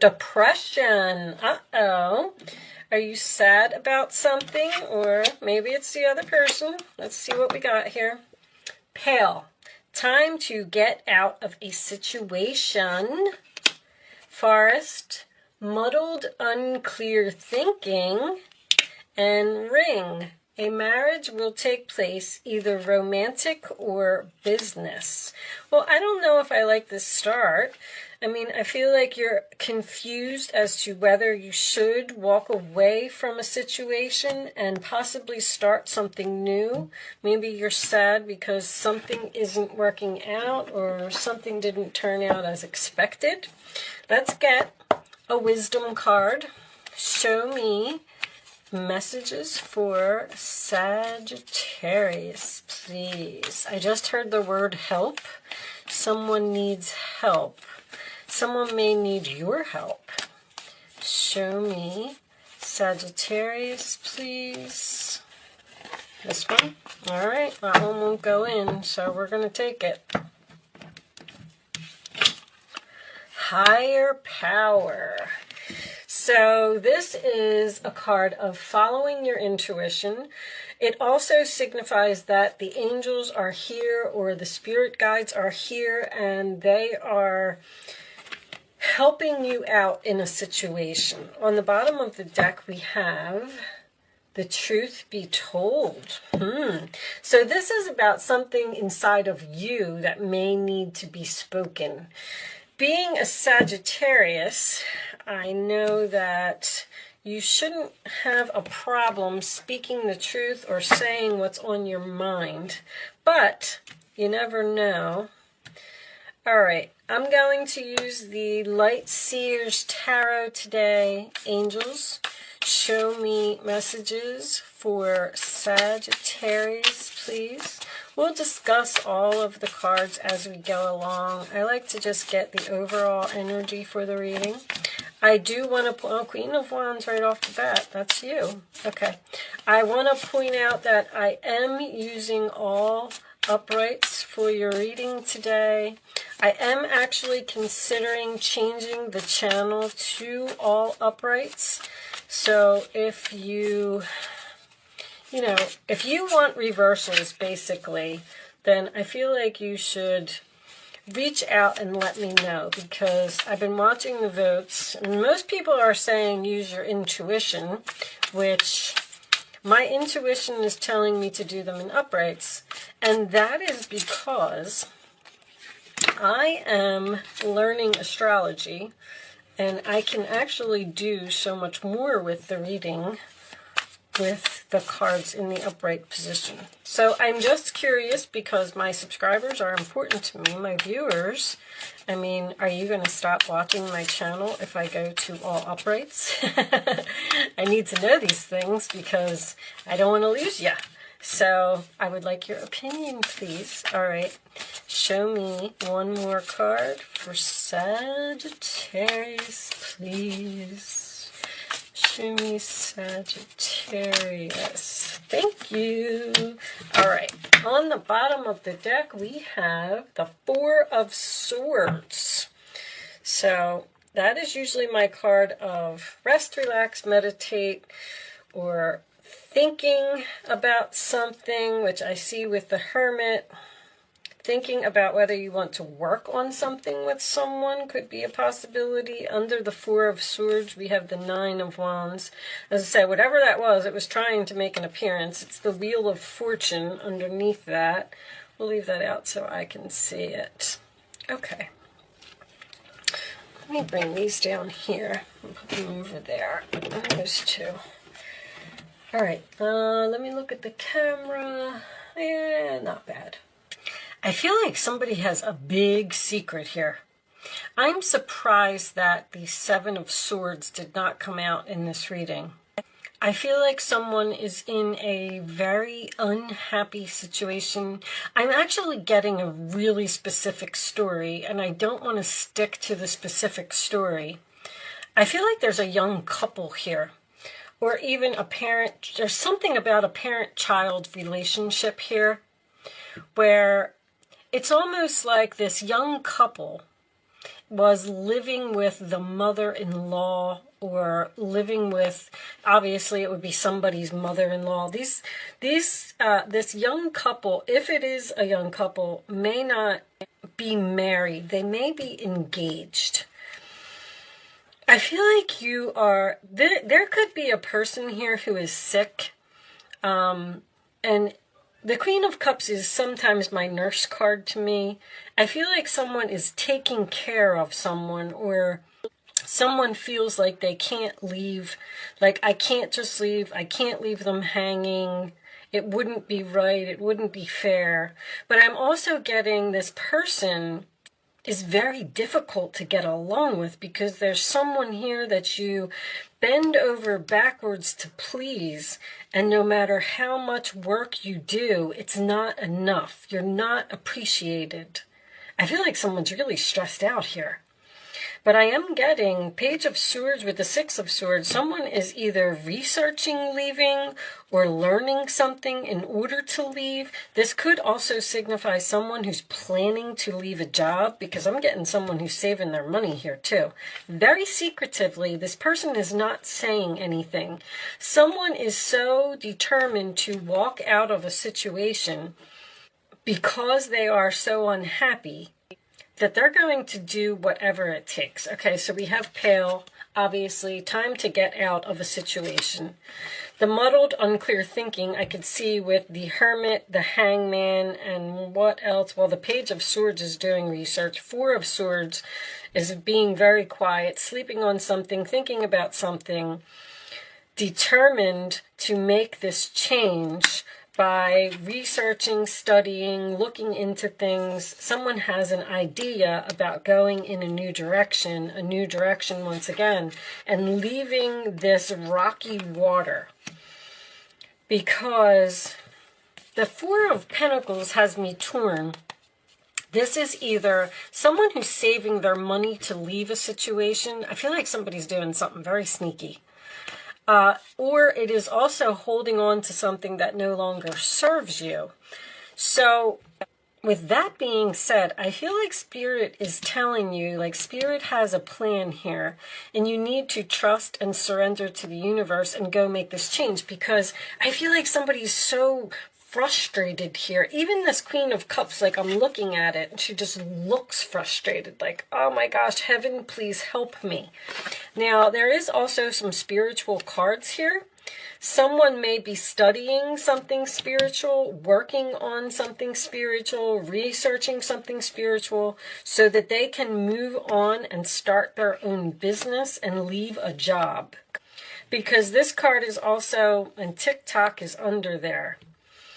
Depression. Uh-oh. Are you sad about something? Or maybe it's the other person. Let's see what we got here. Pale. Time to get out of a situation. Forest. Muddled, unclear thinking. And ring. A marriage will take place, either romantic or business. Well, I don't know if I like this start. I mean, I feel like you're confused as to whether you should walk away from a situation and possibly start something new. Maybe you're sad because something isn't working out or something didn't turn out as expected. Let's get a wisdom card. Show me messages for Sagittarius, please. I just heard the word help. Someone needs help. Someone may need your help. Show me Sagittarius, please. This one? All right, that one won't go in, so we're going to take it. Higher power. So this is a card of following your intuition. It also signifies that the angels are here or the spirit guides are here and they are helping you out in a situation. On the bottom of the deck we have the truth be told. So this is about something inside of you that may need to be spoken. Being a Sagittarius, I know that you shouldn't have a problem speaking the truth or saying what's on your mind, but you never know. All right, I'm going to use the Light Seers Tarot today. Angels, show me messages for Sagittarius, please. We'll discuss all of the cards as we go along. I like to just get the overall energy for the reading. I do want to point out Queen of Wands right off the bat. That's you. Okay. I want to point out that I am using all uprights for your reading today. I am actually considering changing the channel to all uprights. So if you if you want reversals, basically, then I feel like you should reach out and let me know, because I've been watching the votes, and most people are saying use your intuition, which my intuition is telling me to do them in uprights, and that is because I am learning astrology, and I can actually do so much more with the reading with the cards in the upright position. So I'm just curious because my subscribers are important to me, my viewers. I mean, are you going to stop watching my channel if I go to all uprights? I need to know these things because I don't want to lose you. So I would like your opinion, please. All right, show me one more card for Sagittarius, please. Show me Sagittarius. Thank you. All right. On the bottom of the deck, we have the Four of Swords. So that is usually my card of rest, relax, meditate, or thinking about something, which I see with the Hermit. Thinking about whether you want to work on something with someone could be a possibility. Under the Four of Swords, we have the Nine of Wands. As I said, whatever that was, it was trying to make an appearance. It's the Wheel of Fortune underneath that. We'll leave that out so I can see it. Okay. Let me bring these down here and put them over there. Those two. All right. Let me look at the camera. Yeah, not bad. I feel like somebody has a big secret here. I'm surprised that the Seven of Swords did not come out in this reading. I feel like someone is in a very unhappy situation. I'm actually getting a really specific story, and I don't want to stick to the specific story. I feel like there's a young couple here, or even a parent. There's something about a parent-child relationship here where it's almost like this young couple was living with the mother-in-law, or living with, obviously it would be somebody's mother-in-law. This young couple, if it is a young couple, may not be married. They may be engaged. I feel like you are, there could be a person here who is sick, and the Queen of Cups is sometimes my nurse card to me. I feel like someone is taking care of someone, or someone feels like they can't leave. Like, I can't just leave. I can't leave them hanging. It wouldn't be right. It wouldn't be fair. But I'm also getting this person is very difficult to get along with, because there's someone here that you bend over backwards to please, and no matter how much work you do, it's not enough. You're not appreciated. I feel like someone's really stressed out here. But I am getting Page of Swords with the Six of Swords. Someone is either researching leaving or learning something in order to leave. This could also signify someone who's planning to leave a job, because I'm getting someone who's saving their money here too. Very secretively, this person is not saying anything. Someone is so determined to walk out of a situation because they are so unhappy that they're going to do whatever it takes. Okay, so we have Pale, obviously, time to get out of a situation. The muddled, unclear thinking I could see with the Hermit, the Hangman, and what else? Well, the Page of Swords is doing research. Four of Swords is being very quiet, sleeping on something, thinking about something, determined to make this change by researching, studying, looking into things. Someone has an idea about going in a new direction once again, and leaving this rocky water. Because the Four of Pentacles has me torn. This is either someone who's saving their money to leave a situation. I feel like somebody's doing something very sneaky. Or it is also holding on to something that no longer serves you. So with that being said, I feel like Spirit is telling you, like Spirit has a plan here, and you need to trust and surrender to the universe and go make this change, because I feel like somebody's so frustrated here. Even this Queen of Cups, like I'm looking at it and she just looks frustrated, like, oh my gosh, heaven, please help me. Now, there is also some spiritual cards here. Someone may be studying something spiritual, working on something spiritual, researching something spiritual, so that they can move on and start their own business and leave a job. Because this card is also, and TikTok is under there.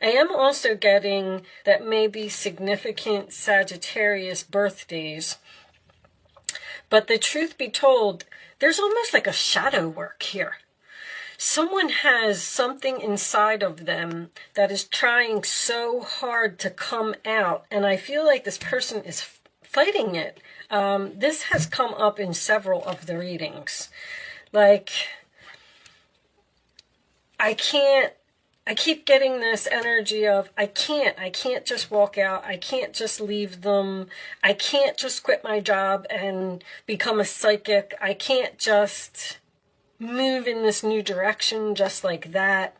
I am also getting that maybe significant Sagittarius birthdays. But the truth be told, there's almost like a shadow work here. Someone has something inside of them that is trying so hard to come out. And I feel like this person is fighting it. This has come up in several of the readings. Like, I keep getting this energy of, I can't just walk out. I can't just leave them. I can't just quit my job and become a psychic. I can't just move in this new direction just like that.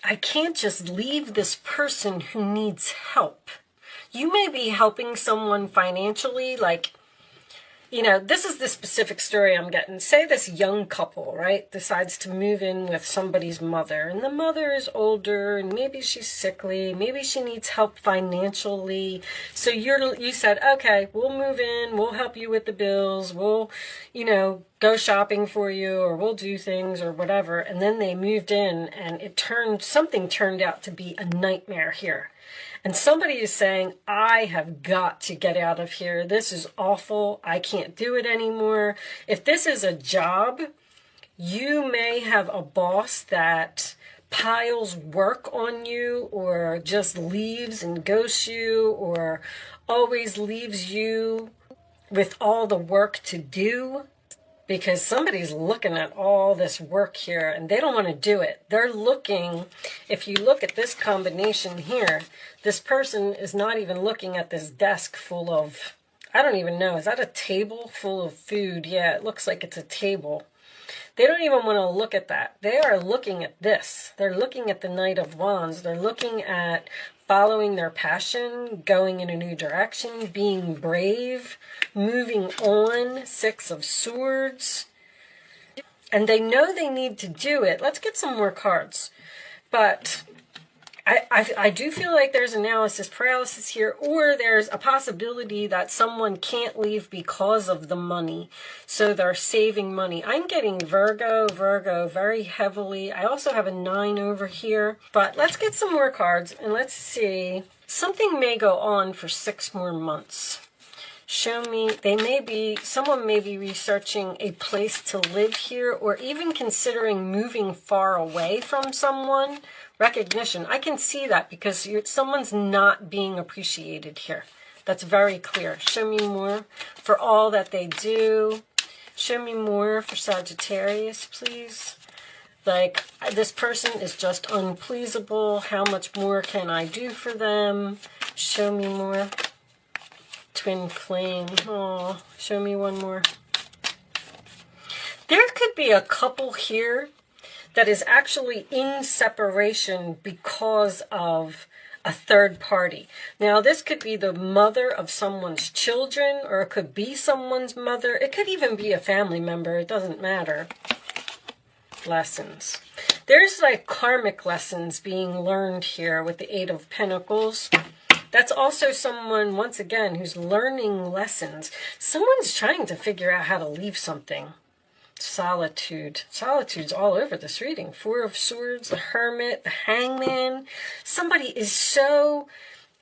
I can't just leave this person who needs help. You may be helping someone financially, like, you know, this is the specific story I'm getting. Say this young couple, right, decides to move in with somebody's mother, and the mother is older, and maybe she's sickly, maybe she needs help financially. So you said, okay, we'll move in, we'll help you with the bills, we'll, you know, go shopping for you, or we'll do things or whatever. And then they moved in, and something turned out to be a nightmare here. And somebody is saying, I have got to get out of here. This is awful. I can't do it anymore. If this is a job, you may have a boss that piles work on you, or just leaves and ghosts you, or always leaves you with all the work to do. Because somebody's looking at all this work here and they don't want to do it. They're looking, if you look at this combination here, this person is not even looking at this desk full of I don't even know. Is that a table full of food? Yeah, it looks like it's a table. They don't even want to look at that. They are looking at this. They're looking at the Knight of Wands. They're looking at following their passion, going in a new direction, being brave, moving on. Six of Swords. And they know they need to do it. Let's get some more cards. But I do feel like there's analysis paralysis here, or there's a possibility that someone can't leave because of the money. So they're saving money. I'm getting Virgo very heavily. I also have a 9 over here. But let's get some more cards and let's see. Something may go on for 6 more months. Show me, someone may be researching a place to live here, or even considering moving far away from someone. Recognition, I can see that because someone's not being appreciated here. That's very clear. Show me more for all that they do. Show me more for Sagittarius, please. Like, this person is just unpleasable. How much more can I do for them? Show me more. Twin flame. Oh, show me one more. There could be a couple here that is actually in separation because of a third party. Now, this could be the mother of someone's children, or it could be someone's mother. It could even be a family member. It doesn't matter. Lessons. There's like karmic lessons being learned here with the 8 of Pentacles. That's also someone, once again, who's learning lessons. Someone's trying to figure out how to leave something. Solitude. Solitude's all over this reading. 4 of Swords, the Hermit, the Hangman. Somebody is so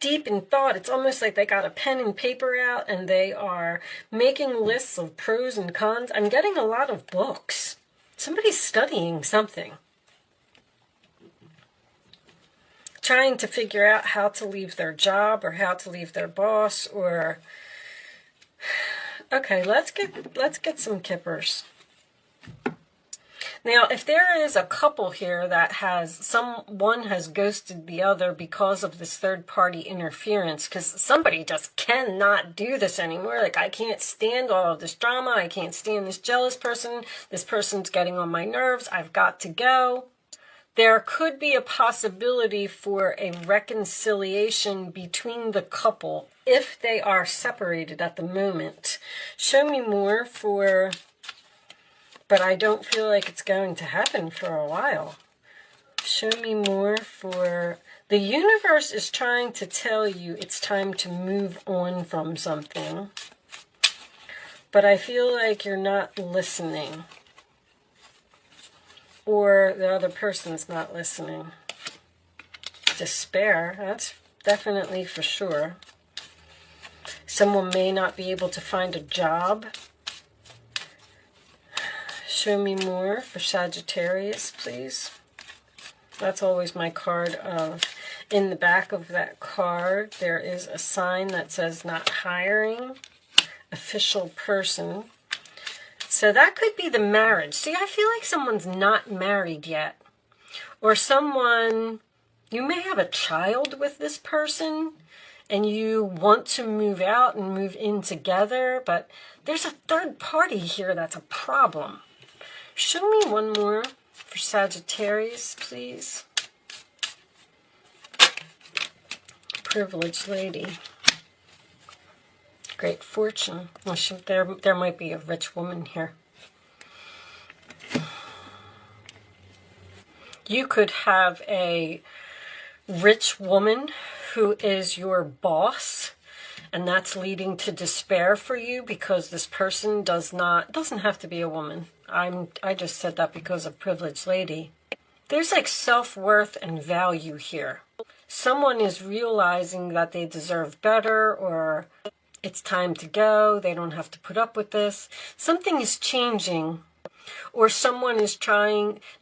deep in thought. It's almost like they got a pen and paper out and they are making lists of pros and cons. I'm getting a lot of books. Somebody's studying something. Trying to figure out how to leave their job or how to leave their boss or... Okay, let's get some kippers. Now, if there is a couple here that one has ghosted the other because of this third-party interference, because somebody just cannot do this anymore. Like, I can't stand all of this drama. I can't stand this jealous person. This person's getting on my nerves. I've got to go. There could be a possibility for a reconciliation between the couple if they are separated at the moment. Show me more for... But I don't feel like it's going to happen for a while. Show me more for... The universe is trying to tell you it's time to move on from something. But I feel like you're not listening. Or the other person's not listening. Despair, that's definitely for sure. Someone may not be able to find a job. Show me more for Sagittarius, please. That's always my card of... In the back of that card, there is a sign that says not hiring. Official person. So that could be the marriage. See, I feel like someone's not married yet. Or someone... You may have a child with this person, and you want to move out and move in together, but there's a third party here that's a problem. Show me one more for Sagittarius, please. Privileged lady. Great fortune. Well, there might be a rich woman here. You could have a rich woman who is your boss, and that's leading to despair for you because this person doesn't have to be a woman. I just said that because of privileged lady. There's like self-worth and value here. Someone is realizing that they deserve better, or it's time to go. They don't have to put up with this. Something is changing, or someone is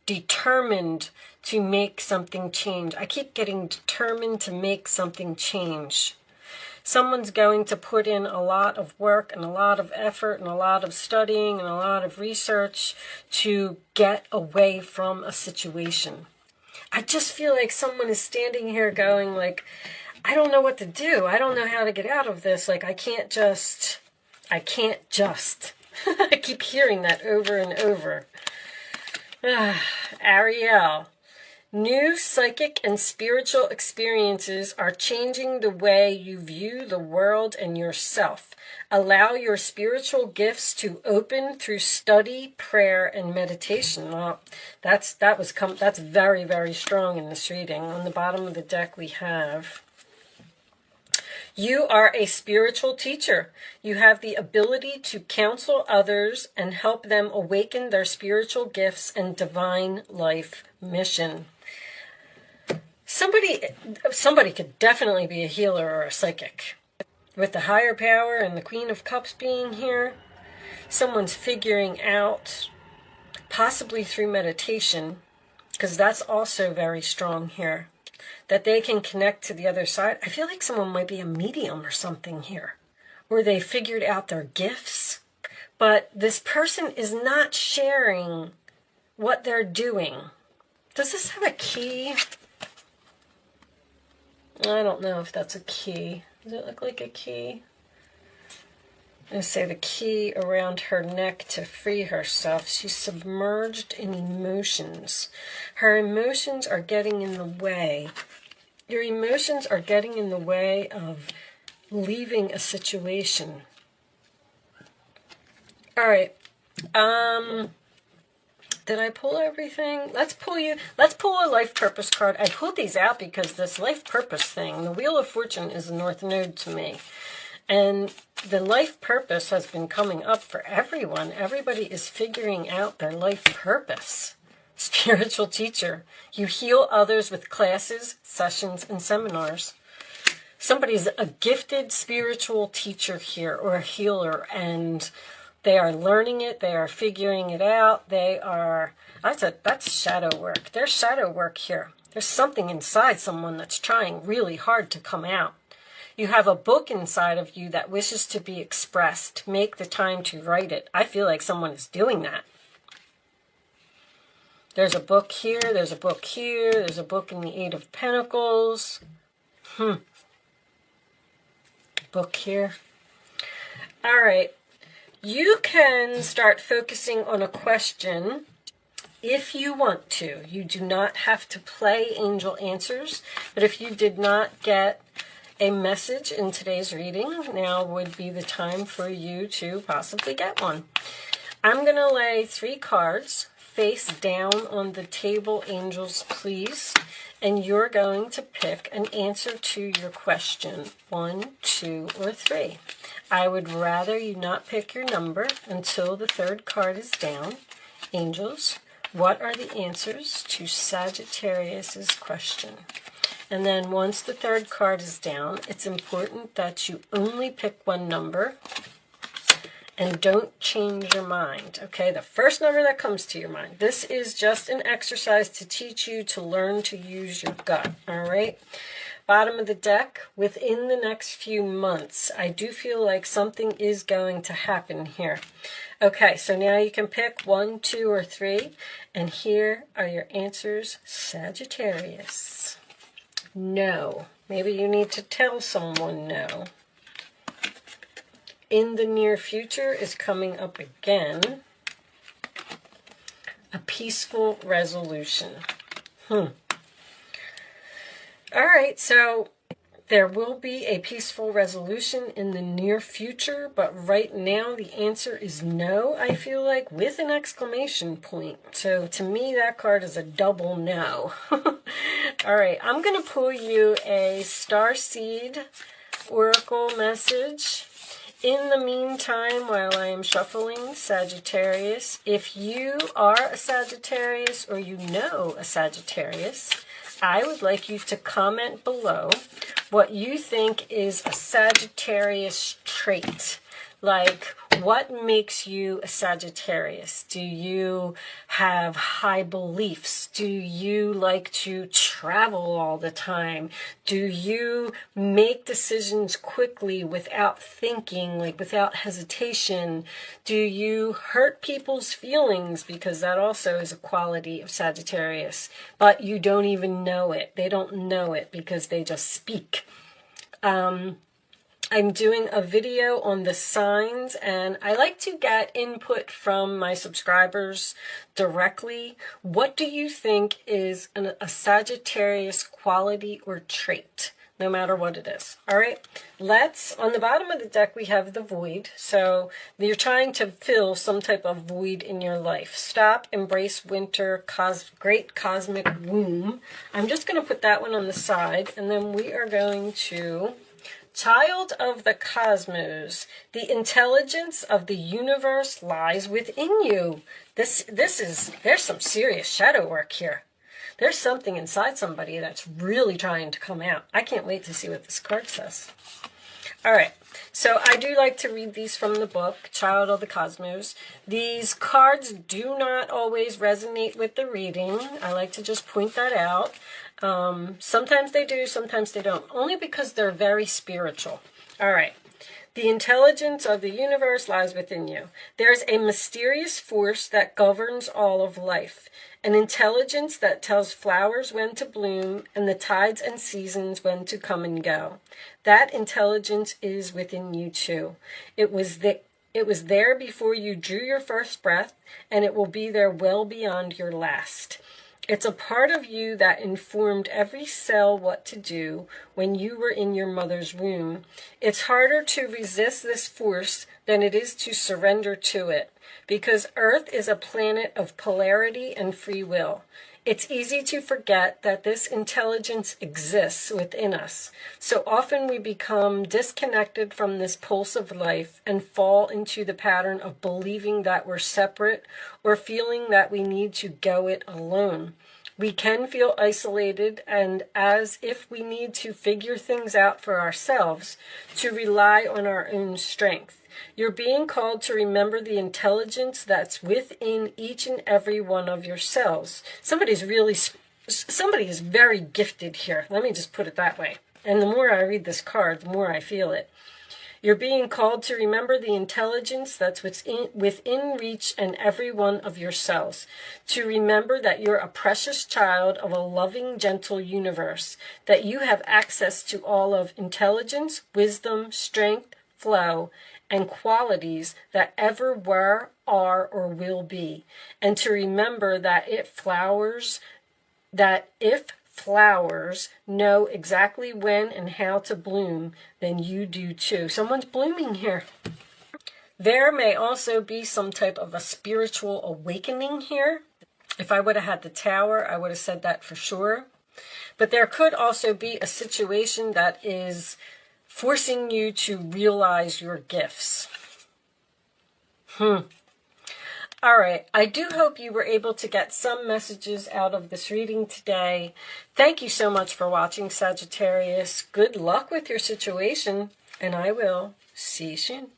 determined to make something change. I keep getting determined to make something change. Someone's going to put in a lot of work and a lot of effort and a lot of studying and a lot of research to get away from a situation. I just feel like someone is standing here going like, I don't know what to do. I don't know how to get out of this. Like, I can't just. I keep hearing that over and over. Ariel. New psychic and spiritual experiences are changing the way you view the world and yourself. Allow your spiritual gifts to open through study, prayer, and meditation. Well, that's very, very strong in this reading. On the bottom of the deck we have, you are a spiritual teacher. You have the ability to counsel others and help them awaken their spiritual gifts and divine life mission. Somebody could definitely be a healer or a psychic. With the higher power and the Queen of Cups being here, someone's figuring out, possibly through meditation, because that's also very strong here, that they can connect to the other side. I feel like someone might be a medium or something here, or they figured out their gifts, but this person is not sharing what they're doing. Does this have a key? I don't know if that's a key. Does it look like a key? I'm going to say the key around her neck to free herself. She's submerged in emotions. Her emotions are getting in the way. Your emotions are getting in the way of leaving a situation. All right. Did I pull everything? Let's pull a life purpose card. I pulled these out because this life purpose thing, the Wheel of Fortune is the North Node to me. And the life purpose has been coming up for everyone. Everybody is figuring out their life purpose. Spiritual teacher. You heal others with classes, sessions, and seminars. Somebody's a gifted spiritual teacher here or a healer, and they are learning it. They are figuring it out. That's shadow work. There's shadow work here. There's something inside someone that's trying really hard to come out. You have a book inside of you that wishes to be expressed. Make the time to write it. I feel like someone is doing that. There's a book here. There's a book here. There's a book in the Eight of Pentacles. Book here. All right. You can start focusing on a question if you want to. You do not have to play angel answers, but if you did not get a message in today's reading, now would be the time for you to possibly get one. I'm going to lay 3 cards face down on the table, angels, please, and you're going to pick an answer to your question, 1, 2, or 3. I would rather you not pick your number until the 3rd card is down. Angels, what are the answers to Sagittarius's question? And then once the 3rd card is down, it's important that you only pick one number and don't change your mind, okay? The first number that comes to your mind. This is just an exercise to teach you to learn to use your gut, all right? Bottom of the deck, within the next few months, I do feel like something is going to happen here. Okay, so now you can pick 1, 2, or 3, and here are your answers, Sagittarius. No. Maybe you need to tell someone no. In the near future is coming up again. A peaceful resolution. All right, so there will be a peaceful resolution in the near future, but right now the answer is no, I feel like, with an exclamation point. So to me, that card is a double no. All right, I'm going to pull you a Starseed Oracle message. In the meantime, while I am shuffling Sagittarius, if you are a Sagittarius or you know a Sagittarius, I would like you to comment below what you think is a Sagittarius trait. Like, what makes you a Sagittarius? Do you have high beliefs? Do you like to travel all the time? Do you make decisions quickly without thinking, like without hesitation? Do you hurt people's feelings? Because that also is a quality of Sagittarius. But you don't even know it. They don't know it because they just speak. I'm doing a video on the signs, and I like to get input from my subscribers directly. What do you think is a Sagittarius quality or trait, no matter what it is? All right, on the bottom of the deck, we have the void. So you're trying to fill some type of void in your life. Stop, embrace winter, great cosmic womb. I'm just going to put that one on the side, and then we are going to... Child of the cosmos, the intelligence of the universe lies within you. There's some serious shadow work here. There's something inside somebody that's really trying to come out. I can't wait to see what this card says. All right, so I do like to read these from the book, Child of the Cosmos. These cards do not always resonate with the reading. I like to just point that out. Sometimes they do, sometimes they don't, only because they're very spiritual. All right. The intelligence of the universe lies within you. There's a mysterious force that governs all of life, an intelligence that tells flowers when to bloom and the tides and seasons when to come and go. That intelligence is within you too. It was there before you drew your first breath, and it will be there well beyond your last. It's a part of you that informed every cell what to do when you were in your mother's womb. It's harder to resist this force than it is to surrender to it, because Earth is a planet of polarity and free will. It's easy to forget that this intelligence exists within us. So often we become disconnected from this pulse of life and fall into the pattern of believing that we're separate or feeling that we need to go it alone. We can feel isolated and as if we need to figure things out for ourselves, to rely on our own strength. You're being called to remember the intelligence that's within each and every one of your cells. Somebody is very gifted here. Let me just put it that way. And the more I read this card, the more I feel it. You're being called to remember the intelligence that's within reach and every one of your cells. To remember that you're a precious child of a loving, gentle universe. That you have access to all of intelligence, wisdom, strength, flow, and qualities that ever were, are, or will be. And to remember that if flowers know exactly when and how to bloom, then you do too. Someone's blooming here. There may also be some type of a spiritual awakening here. If I would have had the Tower, I would have said that for sure. But there could also be a situation that is forcing you to realize your gifts. All right, I do hope you were able to get some messages out of this reading today. Thank you so much for watching, Sagittarius. Good luck with your situation, and I will see you soon.